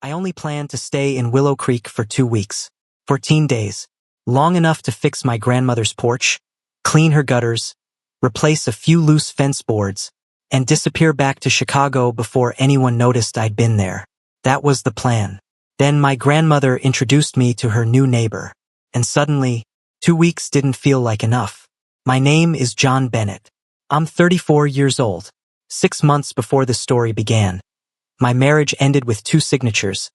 I only planned to stay in Willow Creek for 2 weeks, 14 days, long enough to fix my grandmother's porch, clean her gutters, replace a few loose fence boards, and disappear back to Chicago before anyone noticed I'd been there. That was the plan. Then my grandmother introduced me to her new neighbor, and suddenly, 2 weeks didn't feel like enough. My name is John Bennett. I'm 34 years old. 6 months before the story began. My marriage ended with 2 signatures,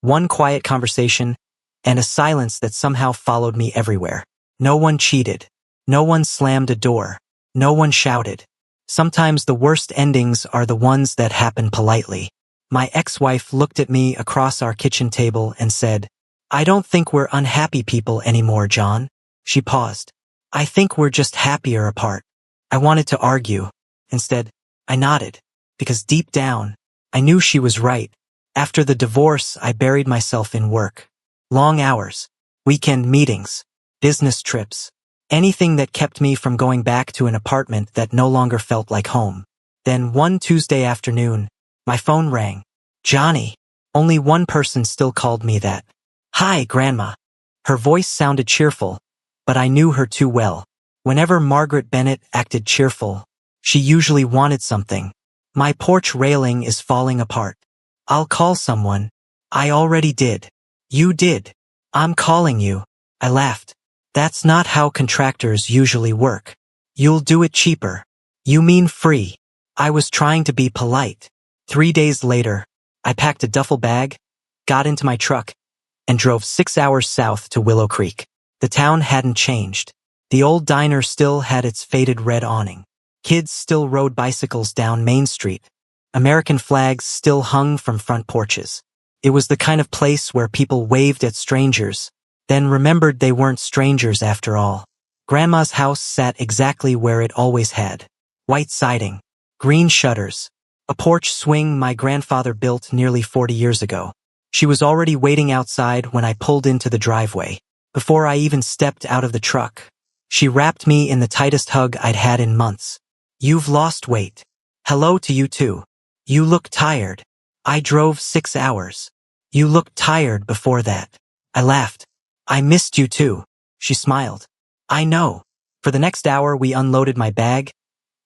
1 quiet conversation, and a silence that somehow followed me everywhere. No one cheated. No one slammed a door. No one shouted. Sometimes the worst endings are the ones that happen politely. My ex-wife looked at me across our kitchen table and said, "I don't think we're unhappy people anymore, John." She paused. "I think we're just happier apart." I wanted to argue. Instead, I nodded, because deep down, I knew she was right. After the divorce, I buried myself in work. Long hours, weekend meetings, business trips, anything that kept me from going back to an apartment that no longer felt like home. Then one Tuesday afternoon, my phone rang. Johnny. Only one person still called me that. "Hi, Grandma." Her voice sounded cheerful, but I knew her too well. Whenever Margaret Bennett acted cheerful, she usually wanted something. "My porch railing is falling apart. I'll call someone." "I already did." "You did." "I'm calling you." I laughed. "That's not how contractors usually work. You'll do it cheaper." "You mean free." I was trying to be polite. 3 days later, I packed a duffel bag, got into my truck, and drove 6 hours south to Willow Creek. The town hadn't changed. The old diner still had its faded red awning. Kids still rode bicycles down Main Street. American flags still hung from front porches. It was the kind of place where people waved at strangers, then remembered they weren't strangers after all. Grandma's house sat exactly where it always had. White siding, green shutters, a porch swing my grandfather built nearly 40 years ago. She was already waiting outside when I pulled into the driveway. Before I even stepped out of the truck, she wrapped me in the tightest hug I'd had in months. "You've lost weight." "Hello to you too. You look tired." "I drove 6 hours." "You looked tired before that." I laughed. "I missed you too." She smiled. "I know." For the next hour we unloaded my bag,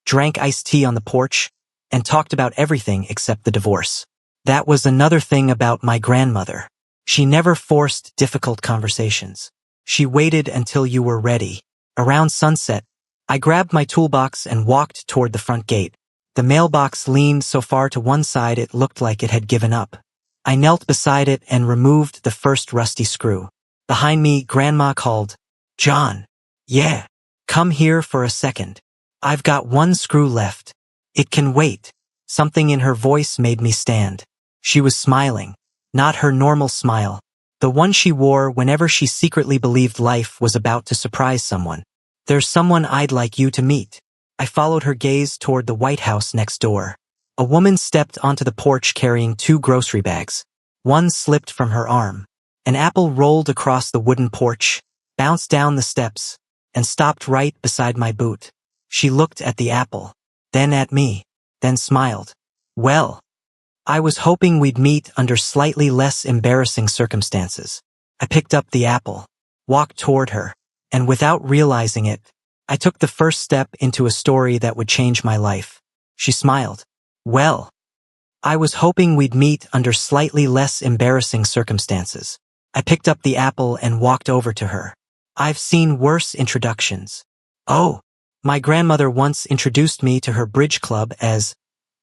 drank iced tea on the porch, and talked about everything except the divorce. That was another thing about my grandmother. She never forced difficult conversations. She waited until you were ready. Around sunset, I grabbed my toolbox and walked toward the front gate. The mailbox leaned so far to one side it looked like it had given up. I knelt beside it and removed the first rusty screw. Behind me, Grandma called, "John." "Yeah. Come here for a second. I've got 1 screw left. It can wait." Something in her voice made me stand. She was smiling. Not her normal smile. The one she wore whenever she secretly believed life was about to surprise someone. "There's someone I'd like you to meet." I followed her gaze toward the White House next door. A woman stepped onto the porch carrying 2 grocery bags. One slipped from her arm. An apple rolled across the wooden porch, bounced down the steps, and stopped right beside my boot. She looked at the apple, then at me, then smiled. "Well, I was hoping we'd meet under slightly less embarrassing circumstances." I picked up the apple, walked toward her, and without realizing it, I took the first step into a story that would change my life. She smiled. "Well, I was hoping we'd meet under slightly less embarrassing circumstances." I picked up the apple and walked over to her. "I've seen worse introductions." "Oh." My grandmother once introduced me to her bridge club as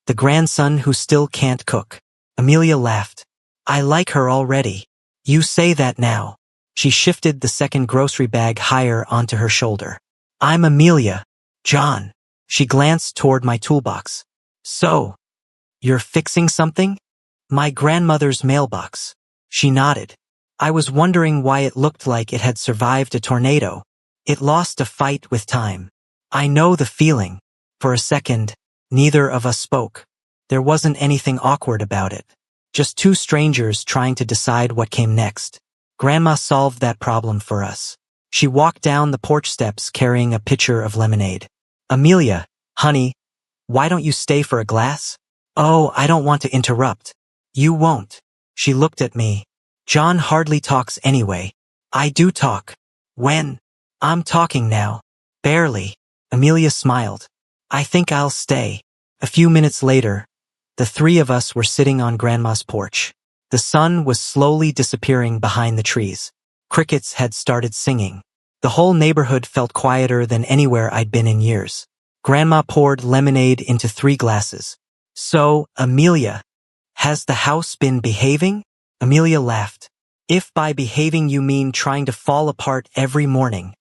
the grandson who still can't cook. Amelia laughed. "I like her already." "You say that now." She shifted the second grocery bag higher onto her shoulder. "I'm Amelia. John." She glanced toward my toolbox. "So, you're fixing something?" "My grandmother's mailbox." She nodded. I was wondering why it looked like it had survived a tornado. It lost a fight with time. I know the feeling. For a second, neither of us spoke. There wasn't anything awkward about it. Just 2 strangers trying to decide what came next. Grandma solved that problem for us. She walked down the porch steps carrying a pitcher of lemonade. "Amelia, honey, why don't you stay for a glass?" "Oh, I don't want to interrupt." "You won't." She looked at me. John hardly talks anyway. I do talk. When? I'm talking now. Barely. Amelia smiled. I think I'll stay. A few minutes later, the three of us were sitting on Grandma's porch. The sun was slowly disappearing behind the trees. Crickets had started singing. The whole neighborhood felt quieter than anywhere I'd been in years. Grandma poured lemonade into 3 glasses. So, Amelia, has the house been behaving? Amelia laughed. If by behaving you mean trying to fall apart every morning,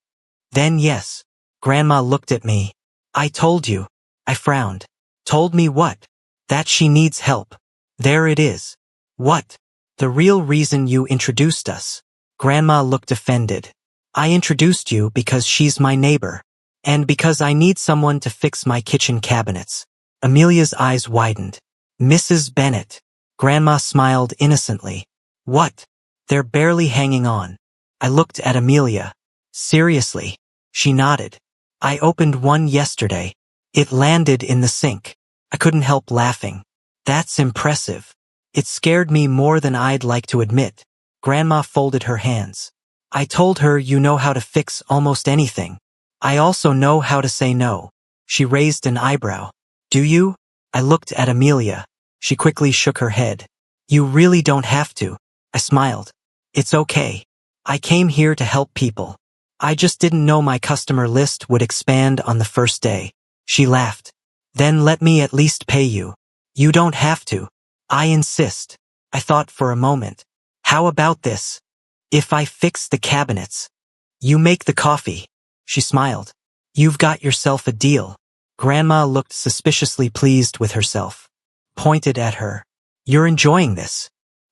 then yes. Grandma looked at me. I told you. I frowned. Told me what? That she needs help. There it is. What? The real reason you introduced us. Grandma looked offended. I introduced you because she's my neighbor. And because I need someone to fix my kitchen cabinets. Amelia's eyes widened. Mrs. Bennet. Grandma smiled innocently. What? They're barely hanging on. I looked at Amelia. Seriously. She nodded. I opened one yesterday. It landed in the sink. I couldn't help laughing. That's impressive. It scared me more than I'd like to admit. Grandma folded her hands. I told her you know how to fix almost anything. I also know how to say no. She raised an eyebrow. Do you? I looked at Amelia. She quickly shook her head. You really don't have to. I smiled. It's okay. I came here to help people. I just didn't know my customer list would expand on the first day. She laughed. Then let me at least pay you. You don't have to. I insist. I thought for a moment. How about this? If I fix the cabinets, you make the coffee. She smiled. You've got yourself a deal. Grandma looked suspiciously pleased with herself. Pointed at her. You're enjoying this.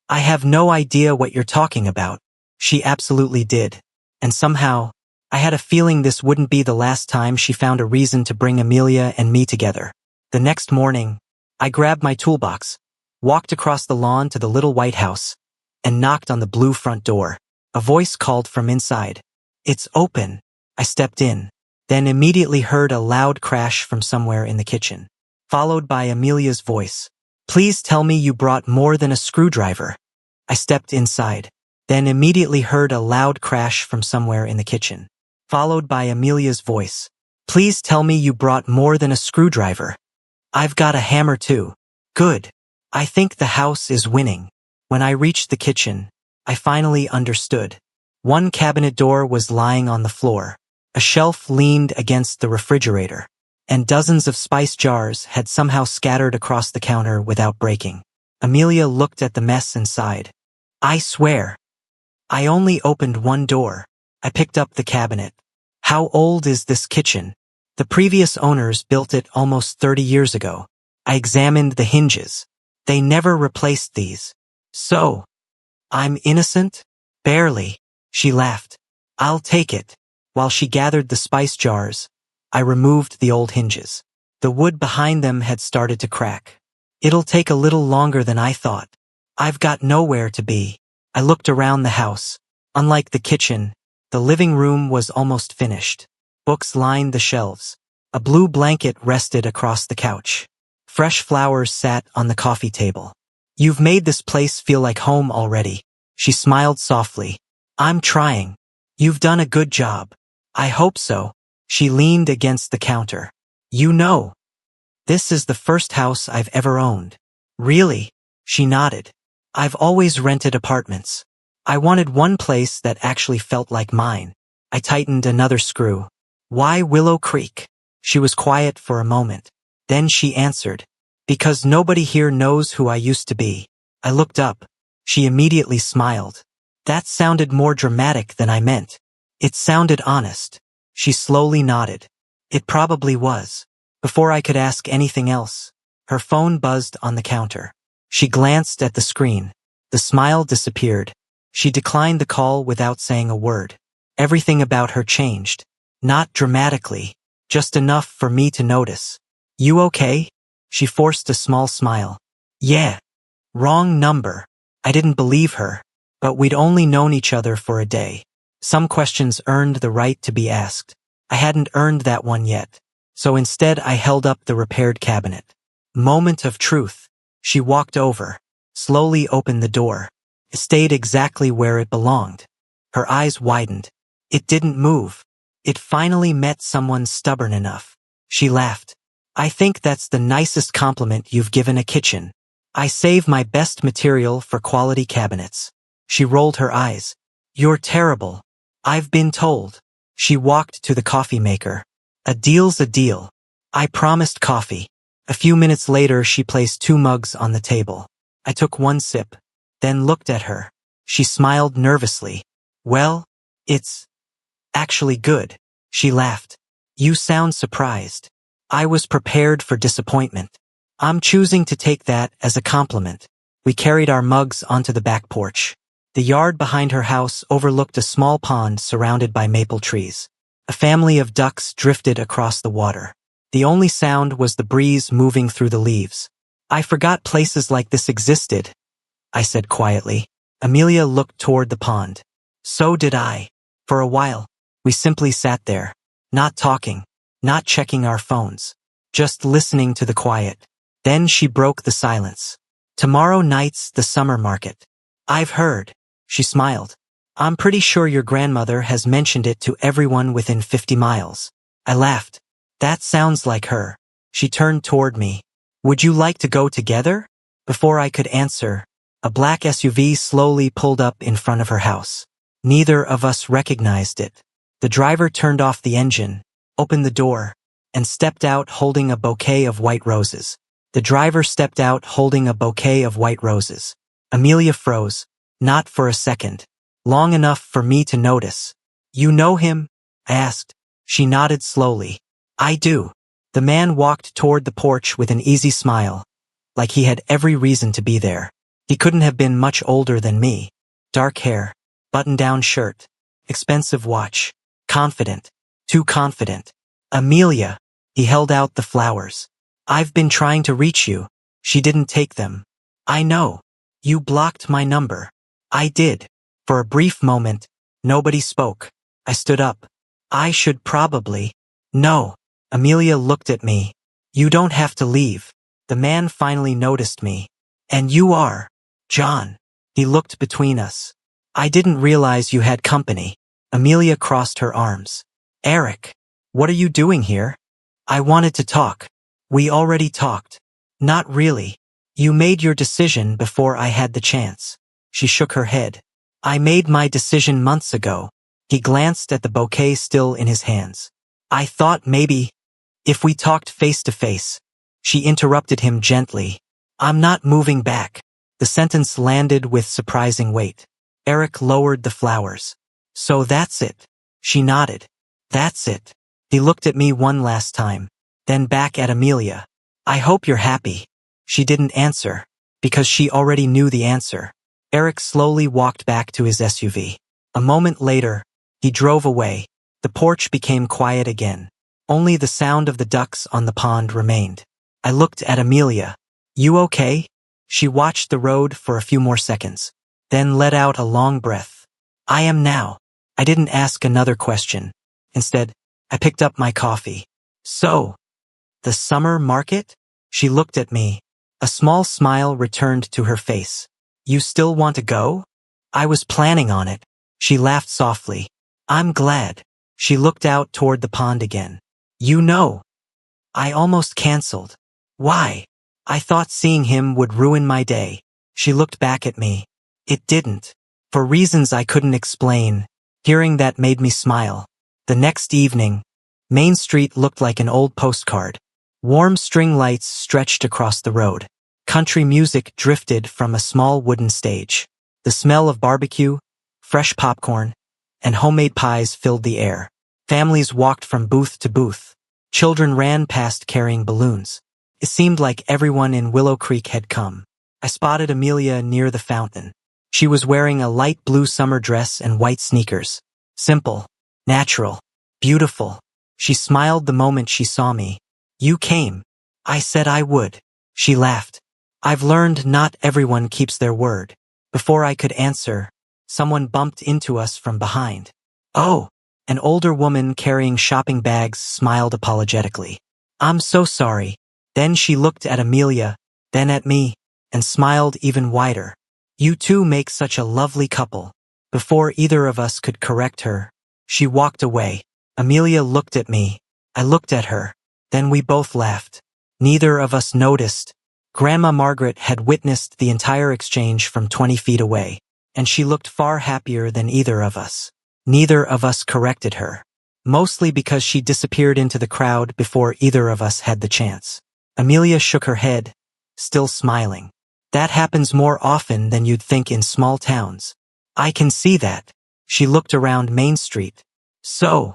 I have no idea what you're talking about. She absolutely did. And somehow, I had a feeling this wouldn't be the last time she found a reason to bring Amelia and me together. The next morning, I grabbed my toolbox, walked across the lawn to the little white house, and knocked on the blue front door. A voice called from inside. It's open. I stepped in, then immediately heard a loud crash from somewhere in the kitchen, followed by Amelia's voice. Please tell me you brought more than a screwdriver. I stepped inside, then immediately heard a loud crash from somewhere in the kitchen, followed by Amelia's voice. Please tell me you brought more than a screwdriver. I've got a hammer too. Good. I think the house is winning. When I reached the kitchen, I finally understood. One cabinet door was lying on the floor. A shelf leaned against the refrigerator, and dozens of spice jars had somehow scattered across the counter without breaking. Amelia looked at the mess inside. I swear. I only opened one door. I picked up the cabinet. How old is this kitchen? The previous owners built it almost 30 years ago. I examined the hinges. They never replaced these. So, I'm innocent? Barely. She laughed. I'll take it. While she gathered the spice jars, I removed the old hinges. The wood behind them had started to crack. It'll take a little longer than I thought. I've got nowhere to be. I looked around the house. Unlike the kitchen, the living room was almost finished. Books lined the shelves. A blue blanket rested across the couch. Fresh flowers sat on the coffee table. You've made this place feel like home already. She smiled softly. I'm trying. You've done a good job. I hope so. She leaned against the counter. You know, this is the first house I've ever owned. Really? She nodded. I've always rented apartments. I wanted one place that actually felt like mine. I tightened another screw. Why Willow Creek? She was quiet for a moment. Then she answered. Because nobody here knows who I used to be. I looked up. She immediately smiled. That sounded more dramatic than I meant. It sounded honest. She slowly nodded. It probably was. Before I could ask anything else, her phone buzzed on the counter. She glanced at the screen. The smile disappeared. She declined the call without saying a word. Everything about her changed. Not dramatically, just enough for me to notice. You okay? She forced a small smile. Yeah. Wrong number. I didn't believe her. But we'd only known each other for a day. Some questions earned the right to be asked. I hadn't earned that one yet. So instead I held up the repaired cabinet. Moment of truth. She walked over, slowly opened the door. It stayed exactly where it belonged. Her eyes widened. It didn't move. It finally met someone stubborn enough. She laughed. I think that's the nicest compliment you've given a kitchen. I save my best material for quality cabinets. She rolled her eyes. You're terrible. I've been told. She walked to the coffee maker. A deal's a deal. I promised coffee. A few minutes later, she placed 2 mugs on the table. I took 1 sip, then looked at her. She smiled nervously. Well, it's actually good. She laughed. You sound surprised. I was prepared for disappointment. I'm choosing to take that as a compliment. We carried our mugs onto the back porch. The yard behind her house overlooked a small pond surrounded by maple trees. A family of ducks drifted across the water. The only sound was the breeze moving through the leaves. I forgot places like this existed, I said quietly. Amelia looked toward the pond. So did I. For a while, we simply sat there, not talking, not checking our phones, just listening to the quiet. Then she broke the silence. Tomorrow night's the summer market. I've heard. She smiled. I'm pretty sure your grandmother has mentioned it to everyone within 50 miles. I laughed. That sounds like her. She turned toward me. Would you like to go together? Before I could answer, a black SUV slowly pulled up in front of her house. Neither of us recognized it. The driver turned off the engine, opened the door, and stepped out holding a bouquet of white roses. The driver stepped out holding a bouquet of white roses. Amelia froze, not for a second, long enough for me to notice. You know him? I asked. She nodded slowly. I do. The man walked toward the porch with an easy smile, like he had every reason to be there. He couldn't have been much older than me. Dark hair, button-down shirt, expensive watch, confident, too confident. Amelia, he held out the flowers. I've been trying to reach you. She didn't take them. I know. You blocked my number. I did. For a brief moment, nobody spoke. I stood up. I should probably. No. Amelia looked at me. You don't have to leave. The man finally noticed me. And you are. John. He looked between us. I didn't realize you had company. Amelia crossed her arms. Eric. What are you doing here? I wanted to talk. We already talked. Not really. You made your decision before I had the chance. She shook her head. I made my decision months ago. He glanced at the bouquet still in his hands. I thought maybe, if we talked face to face. She interrupted him gently. I'm not moving back. The sentence landed with surprising weight. Eric lowered the flowers. So that's it. She nodded. That's it. He looked at me one last time, then back at Amelia. I hope you're happy. She didn't answer, because she already knew the answer. Eric slowly walked back to his SUV. A moment later, he drove away. The porch became quiet again. Only the sound of the ducks on the pond remained. I looked at Amelia. You okay? She watched the road for a few more seconds, then let out a long breath. I am now. I didn't ask another question. Instead, I picked up my coffee. So, the summer market? She looked at me. A small smile returned to her face. You still want to go? I was planning on it. She laughed softly. I'm glad. She looked out toward the pond again. You know, I almost canceled. Why? I thought seeing him would ruin my day. She looked back at me. It didn't. For reasons I couldn't explain. Hearing that made me smile. The next evening, Main Street looked like an old postcard. Warm string lights stretched across the road. Country music drifted from a small wooden stage. The smell of barbecue, fresh popcorn, and homemade pies filled the air. Families walked from booth to booth. Children ran past carrying balloons. It seemed like everyone in Willow Creek had come. I spotted Amelia near the fountain. She was wearing a light blue summer dress and white sneakers. Simple, natural, beautiful. She smiled the moment she saw me. You came. I said I would. She laughed. I've learned not everyone keeps their word. Before I could answer, someone bumped into us from behind. Oh, an older woman carrying shopping bags smiled apologetically. I'm so sorry. Then she looked at Amelia, then at me, and smiled even wider. You two make such a lovely couple." Before either of us could correct her, she walked away. Amelia looked at me. I looked at her. Then we both laughed. Neither of us noticed. Grandma Margaret had witnessed the entire exchange from 20 feet away, and she looked far happier than either of us. Neither of us corrected her, mostly because she disappeared into the crowd before either of us had the chance. Amelia shook her head, still smiling. "That happens more often than you'd think in small towns." "I can see that." She looked around Main Street. "So,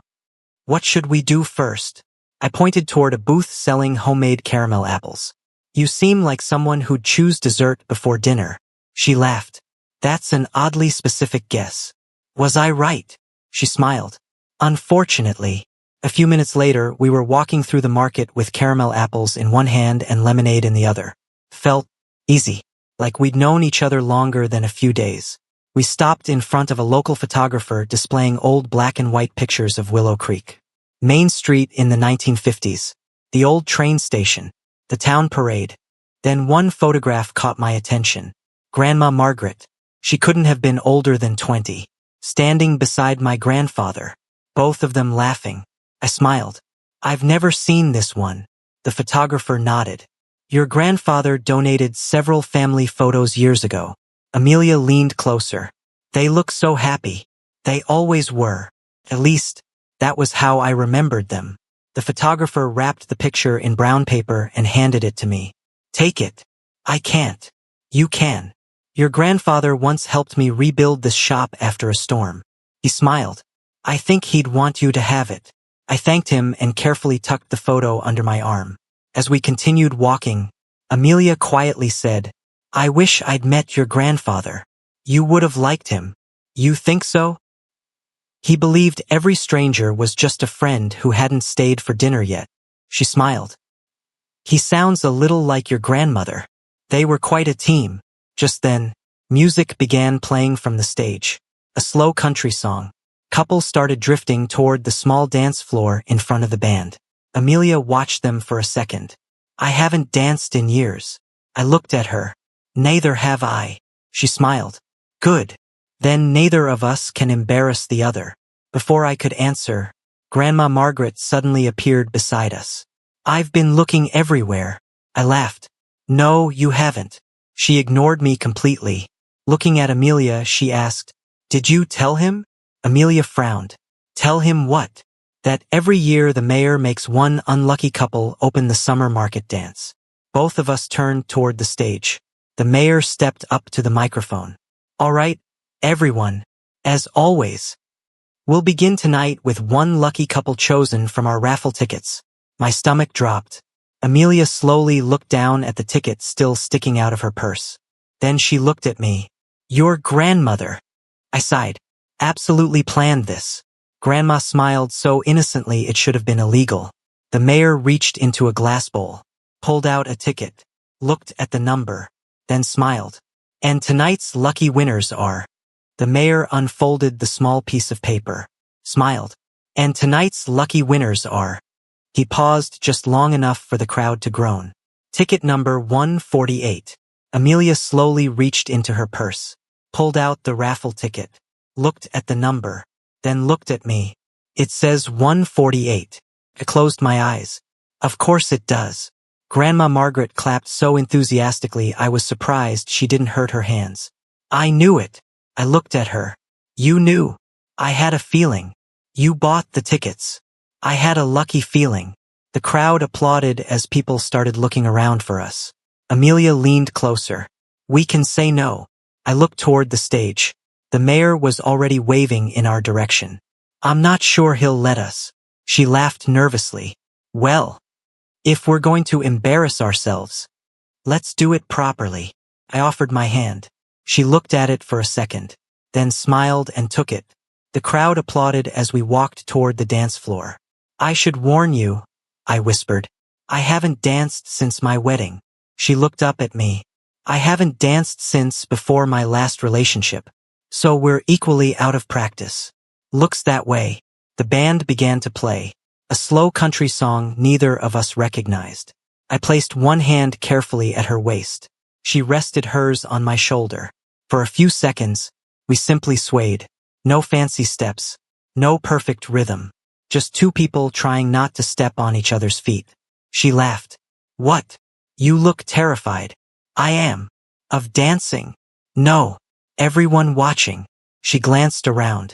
what should we do first?" I pointed toward a booth selling homemade caramel apples. "You seem like someone who'd choose dessert before dinner." She laughed. "That's an oddly specific guess." "Was I right?" She smiled. "Unfortunately." A few minutes later, we were walking through the market with caramel apples in one hand and lemonade in the other. Felt easy, like we'd known each other longer than a few days. We stopped in front of a local photographer displaying old black and white pictures of Willow Creek. Main Street in the 1950s, the old train station, the town parade. Then one photograph caught my attention. Grandma Margaret. She couldn't have been older than 20, standing beside my grandfather, both of them laughing. I smiled. "I've never seen this one." The photographer nodded. "Your grandfather donated several family photos years ago." Amelia leaned closer. "They look so happy." They always were. At least, that was how I remembered them. The photographer wrapped the picture in brown paper and handed it to me. "Take it." "I can't." "You can. Your grandfather once helped me rebuild this shop after a storm." He smiled. "I think he'd want you to have it." I thanked him and carefully tucked the photo under my arm. As we continued walking, Amelia quietly said, "I wish I'd met your grandfather. You would have liked him." "You think so?" "He believed every stranger was just a friend who hadn't stayed for dinner yet." She smiled. "He sounds a little like your grandmother." They were quite a team. Just then, music began playing from the stage. A slow country song. Couples started drifting toward the small dance floor in front of the band. Amelia watched them for a second. "I haven't danced in years." I looked at her. "Neither have I." She smiled. "Good. Then neither of us can embarrass the other." Before I could answer, Grandma Margaret suddenly appeared beside us. "I've been looking everywhere." I laughed. "No, you haven't." She ignored me completely. Looking at Amelia, she asked, "Did you tell him?" Amelia frowned. "Tell him what?" "That every year the mayor makes one unlucky couple open the summer market dance." Both of us turned toward the stage. The mayor stepped up to the microphone. "All right, everyone. As always, we'll begin tonight with one lucky couple chosen from our raffle tickets." My stomach dropped. Amelia slowly looked down at the ticket still sticking out of her purse. Then she looked at me. "Your grandmother." I sighed. "Absolutely planned this." Grandma smiled so innocently it should have been illegal. The mayor reached into a glass bowl, pulled out a ticket, looked at the number, then smiled. "And tonight's lucky winners are." The mayor unfolded the small piece of paper, smiled. "And tonight's lucky winners are." He paused just long enough for the crowd to groan. "Ticket number 148. Amelia slowly reached into her purse, pulled out the raffle ticket, looked at the number, then looked at me. "It says 148. I closed my eyes. "Of course it does." Grandma Margaret clapped so enthusiastically I was surprised she didn't hurt her hands. "I knew it." I looked at her. "You knew." "I had a feeling." "You bought the tickets." "I had a lucky feeling." The crowd applauded as people started looking around for us. Amelia leaned closer. "We can say no." I looked toward the stage. The mayor was already waving in our direction. "I'm not sure he'll let us." She laughed nervously. "Well, if we're going to embarrass ourselves, let's do it properly." I offered my hand. She looked at it for a second, then smiled and took it. The crowd applauded as we walked toward the dance floor. "I should warn you," I whispered. "I haven't danced since my wedding." She looked up at me. "I haven't danced since before my last relationship. So we're equally out of practice." "Looks that way." The band began to play, a slow country song neither of us recognized. I placed one hand carefully at her waist. She rested hers on my shoulder. For a few seconds, we simply swayed. No fancy steps, no perfect rhythm. Just two people trying not to step on each other's feet. She laughed. What? You look terrified. I am. Of dancing? No. Everyone watching. She glanced around.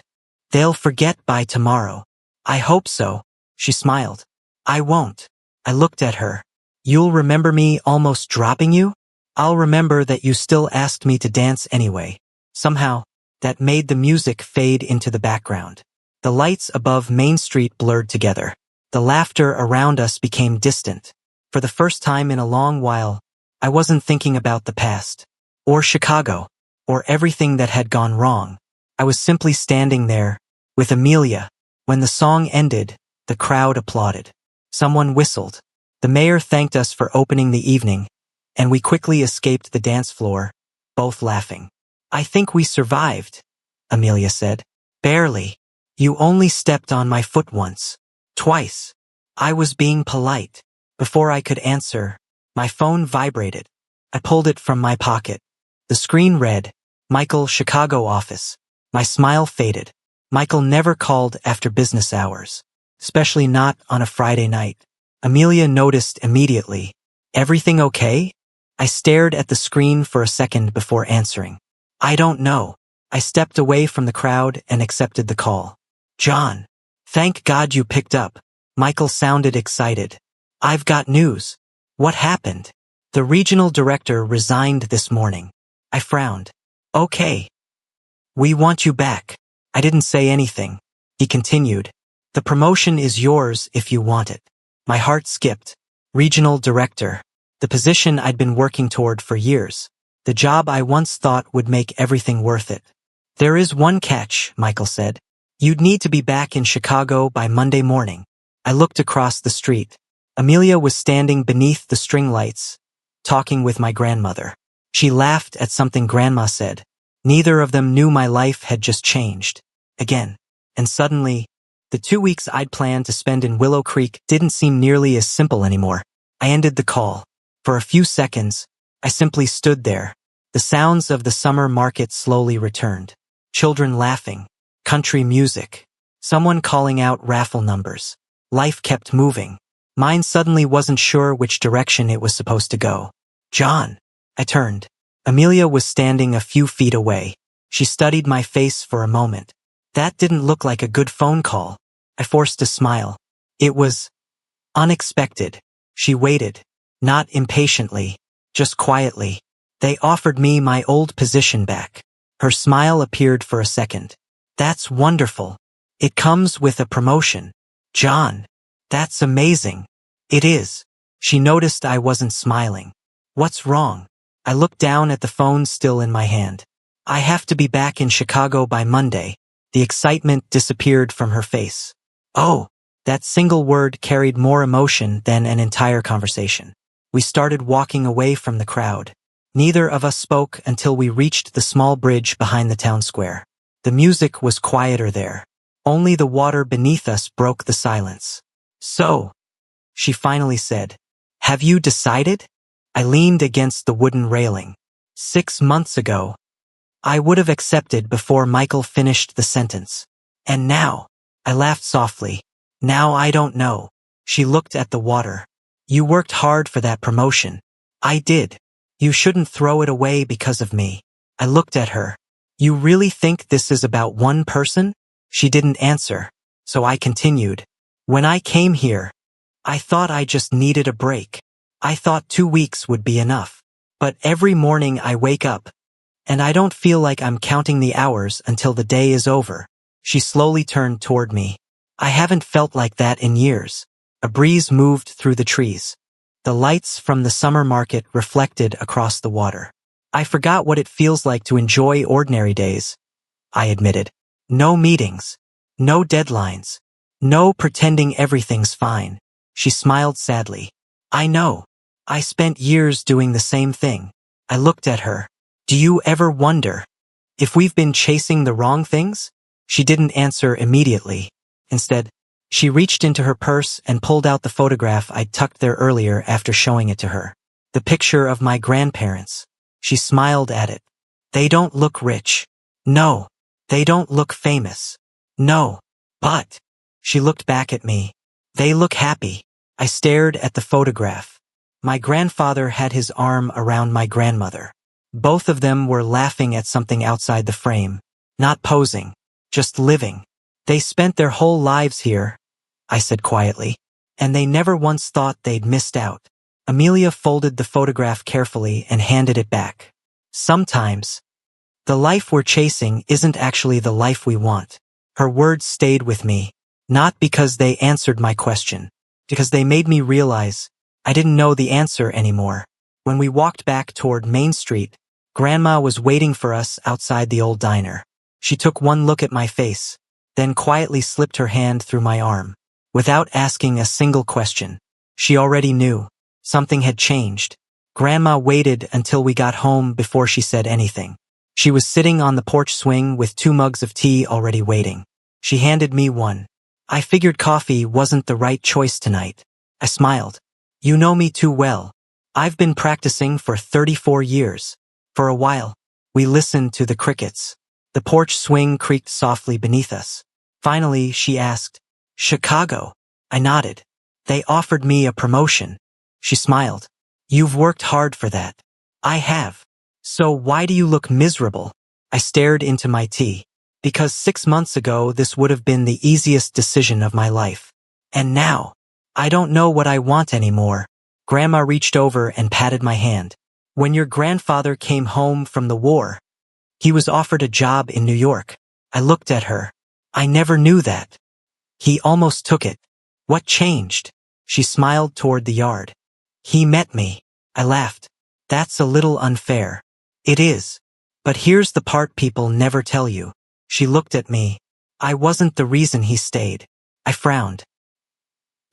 They'll forget by tomorrow. I hope so. She smiled. I won't. I looked at her. You'll remember me almost dropping you? I'll remember that you still asked me to dance anyway. Somehow, that made the music fade into the background. The lights above Main Street blurred together. The laughter around us became distant. For the first time in a long while, I wasn't thinking about the past, or Chicago, or everything that had gone wrong. I was simply standing there, with Amelia. When the song ended, the crowd applauded. Someone whistled. The mayor thanked us for opening the evening, and we quickly escaped the dance floor, both laughing. I think we survived, Amelia said. Barely. You only stepped on my foot once. Twice. I was being polite. Before I could answer, my phone vibrated. I pulled it from my pocket. The screen read, Michael, Chicago office. My smile faded. Michael never called after business hours, especially not on a Friday night. Amelia noticed immediately. Everything okay? I stared at the screen for a second before answering. I don't know. I stepped away from the crowd and accepted the call. John. Thank God you picked up. Michael sounded excited. I've got news. What happened? The regional director resigned this morning. I frowned. Okay. We want you back. I didn't say anything. He continued. The promotion is yours if you want it. My heart skipped. Regional director. The position I'd been working toward for years. The job I once thought would make everything worth it. There is one catch, Michael said. You'd need to be back in Chicago by Monday morning. I looked across the street. Amelia was standing beneath the string lights, talking with my grandmother. She laughed at something Grandma said. Neither of them knew my life had just changed. Again. And suddenly, the 2 weeks I'd planned to spend in Willow Creek didn't seem nearly as simple anymore. I ended the call. For a few seconds, I simply stood there. The sounds of the summer market slowly returned. Children laughing. Country music. Someone calling out raffle numbers. Life kept moving. Mine suddenly wasn't sure which direction it was supposed to go. John. I turned. Amelia was standing a few feet away. She studied my face for a moment. That didn't look like a good phone call. I forced a smile. It was unexpected. She waited. Not impatiently, just quietly. They offered me my old position back. Her smile appeared for a second. That's wonderful. It comes with a promotion. John. That's amazing. It is. She noticed I wasn't smiling. What's wrong? I looked down at the phone still in my hand. I have to be back in Chicago by Monday. The excitement disappeared from her face. Oh, that single word carried more emotion than an entire conversation. We started walking away from the crowd. Neither of us spoke until we reached the small bridge behind the town square. The music was quieter there. Only the water beneath us broke the silence. So, she finally said, have you decided? I leaned against the wooden railing. 6 months ago, I would have accepted before Michael finished the sentence. And now, I laughed softly. Now I don't know. She looked at the water. You worked hard for that promotion. I did. You shouldn't throw it away because of me. I looked at her. You really think this is about one person? She didn't answer, so I continued. When I came here, I thought I just needed a break. I thought 2 weeks would be enough. But every morning I wake up, and I don't feel like I'm counting the hours until the day is over. She slowly turned toward me. I haven't felt like that in years. A breeze moved through the trees. The lights from the summer market reflected across the water. I forgot what it feels like to enjoy ordinary days, I admitted. No meetings. No deadlines. No pretending everything's fine. She smiled sadly. I know. I spent years doing the same thing. I looked at her. Do you ever wonder if we've been chasing the wrong things? She didn't answer immediately. Instead, she reached into her purse and pulled out the photograph I'd tucked there earlier after showing it to her. The picture of my grandparents. She smiled at it. They don't look rich. No. They don't look famous. No. But, she looked back at me. They look happy. I stared at the photograph. My grandfather had his arm around my grandmother. Both of them were laughing at something outside the frame. Not posing. Just living. They spent their whole lives here, I said quietly, and they never once thought they'd missed out. Amelia folded the photograph carefully and handed it back. Sometimes, the life we're chasing isn't actually the life we want. Her words stayed with me, not because they answered my question, because they made me realize I didn't know the answer anymore. When we walked back toward Main Street, Grandma was waiting for us outside the old diner. She took one look at my face, then quietly slipped her hand through my arm. Without asking a single question, she already knew. Something had changed. Grandma waited until we got home before she said anything. She was sitting on the porch swing with 2 mugs of tea already waiting. She handed me one. I figured coffee wasn't the right choice tonight. I smiled. You know me too well. I've been practicing for 34 years. For a while, we listened to the crickets. The porch swing creaked softly beneath us. Finally, she asked, Chicago. I nodded. They offered me a promotion. She smiled. You've worked hard for that. I have. So why do you look miserable? I stared into my tea. Because 6 months ago this would have been the easiest decision of my life. And now, I don't know what I want anymore. Grandma reached over and patted my hand. When your grandfather came home from the war, he was offered a job in New York. I looked at her. I never knew that. He almost took it. What changed? She smiled toward the yard. He met me. I laughed. That's a little unfair. It is. But here's the part people never tell you. She looked at me. I wasn't the reason he stayed. I frowned.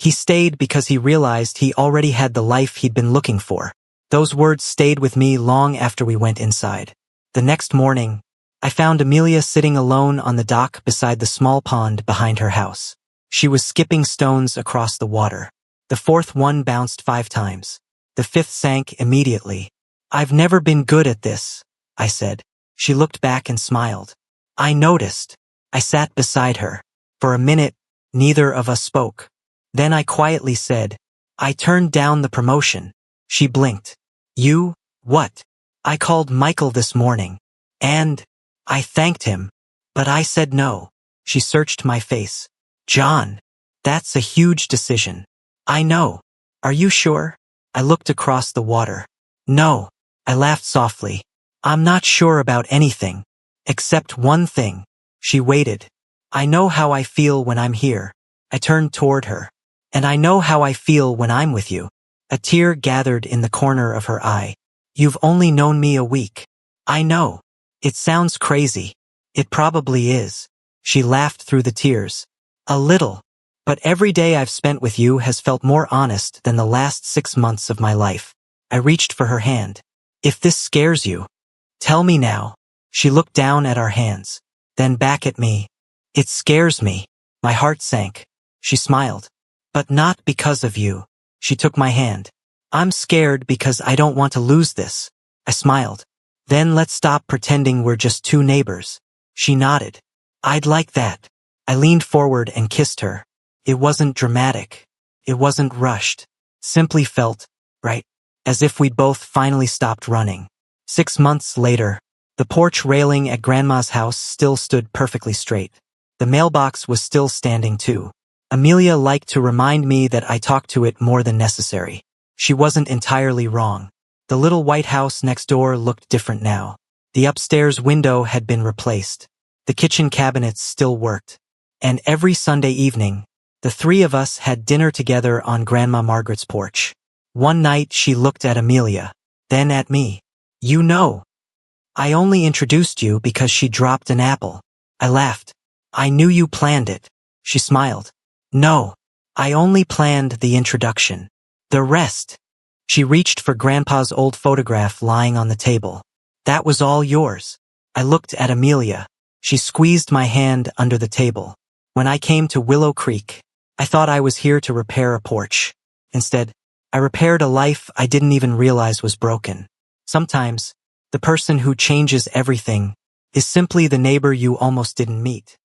He stayed because he realized he already had the life he'd been looking for. Those words stayed with me long after we went inside. The next morning, I found Amelia sitting alone on the dock beside the small pond behind her house. She was skipping stones across the water. The 4th one bounced 5 times. The 5th sank immediately. I've never been good at this, I said. She looked back and smiled. I noticed. I sat beside her. For a minute, neither of us spoke. Then I quietly said, I turned down the promotion. She blinked. You? What? I called Michael this morning. And I thanked him. But I said no. She searched my face. John, that's a huge decision. I know. Are you sure? I looked across the water. No. I laughed softly. I'm not sure about anything. Except one thing. She waited. I know how I feel when I'm here. I turned toward her. And I know how I feel when I'm with you. A tear gathered in the corner of her eye. You've only known me a week. I know. It sounds crazy. It probably is. She laughed through the tears. A little. But every day I've spent with you has felt more honest than the last 6 months of my life. I reached for her hand. If this scares you, tell me now. She looked down at our hands, then back at me. It scares me. My heart sank. She smiled. But not because of you. She took my hand. I'm scared because I don't want to lose this. I smiled. Then let's stop pretending we're just 2 neighbors. She nodded. I'd like that. I leaned forward and kissed her. It wasn't dramatic. It wasn't rushed. Simply felt right. As if we'd both finally stopped running. 6 months later, the porch railing at Grandma's house still stood perfectly straight. The mailbox was still standing too. Amelia liked to remind me that I talked to it more than necessary. She wasn't entirely wrong. The little white house next door looked different now. The upstairs window had been replaced. The kitchen cabinets still worked. And every Sunday evening, the 3 of us had dinner together on Grandma Margaret's porch. One night she looked at Amelia, then at me. You know, I only introduced you because she dropped an apple. I laughed. I knew you planned it. She smiled. No, I only planned the introduction. The rest. She reached for Grandpa's old photograph lying on the table. That was all yours. I looked at Amelia. She squeezed my hand under the table. When I came to Willow Creek, I thought I was here to repair a porch. Instead, I repaired a life I didn't even realize was broken. Sometimes, The person who changes everything is simply the neighbor you almost didn't meet.